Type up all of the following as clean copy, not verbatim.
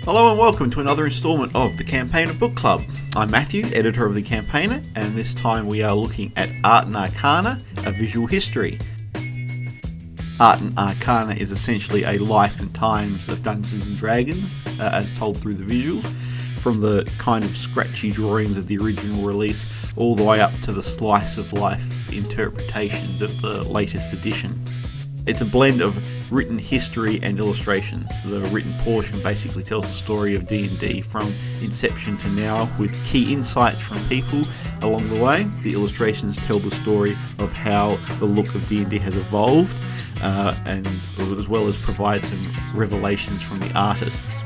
Hello and welcome to another instalment of the Campaigner Book Club. I'm Matthew, editor of the Campaigner, and this time we are looking at Art Arcana, a visual history. Art Arcana is essentially a life and times of Dungeons and Dragons, as told through the visuals, from the kind of scratchy drawings of the original release all the way up to the slice of life interpretations of the latest edition. It's a blend of written history and illustrations. The written portion basically tells the story of D&D from inception to now, with key insights from people along the way. The illustrations tell the story of how the look of D&D has evolved, and as well as provide some revelations from the artists.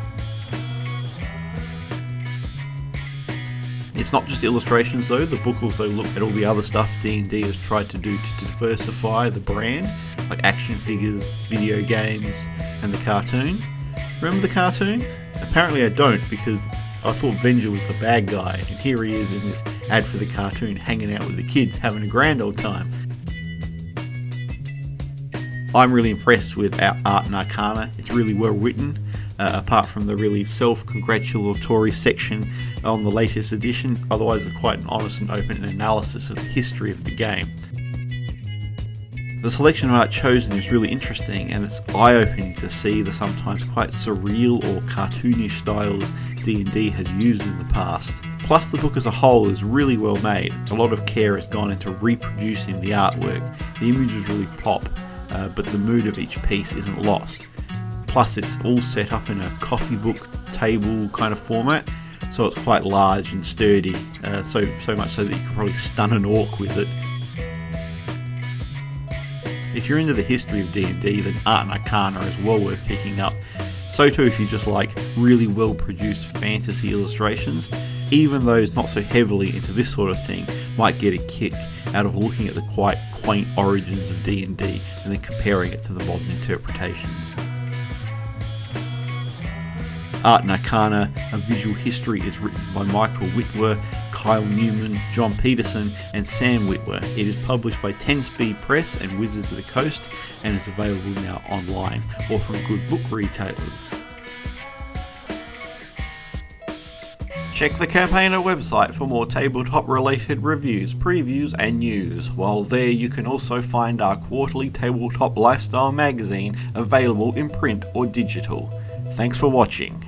It's not just illustrations though, the book also looks at all the other stuff D&D has tried to do to diversify the brand, like action figures, video games, and the cartoon. Remember the cartoon? Apparently I don't, because I thought Venger was the bad guy, and here he is in this ad for the cartoon hanging out with the kids, having a grand old time. I'm really impressed with Art Arcana. It's really well written. Apart from the really self-congratulatory section on the latest edition, otherwise it's quite an honest and open analysis of the history of the game. The selection of art chosen is really interesting, and it's eye-opening to see the sometimes quite surreal or cartoonish style D&D has used in the past. Plus the book as a whole is really well made. A lot of care has gone into reproducing the artwork. The images really pop, but the mood of each piece isn't lost. Plus it's all set up in a coffee book table kind of format, so it's quite large and sturdy, so much so that you could probably stun an orc with it. If you're into the history of D&D, then Art Arcana is well worth picking up. So too if you just like really well produced fantasy illustrations. Even those not so heavily into this sort of thing might get a kick out of looking at the quite quaint origins of D&D and then comparing it to the modern interpretations. Art Arcana, a visual history, is written by Michael Whitwer, Kyle Newman, John Peterson and Sam Whitwer. It is published by 10 Speed Press and Wizards of the Coast, and is available now online or from good book retailers. Check the Campaigner website for more tabletop related reviews, previews and news. While there you can also find our quarterly tabletop lifestyle magazine available in print or digital. Thanks for watching.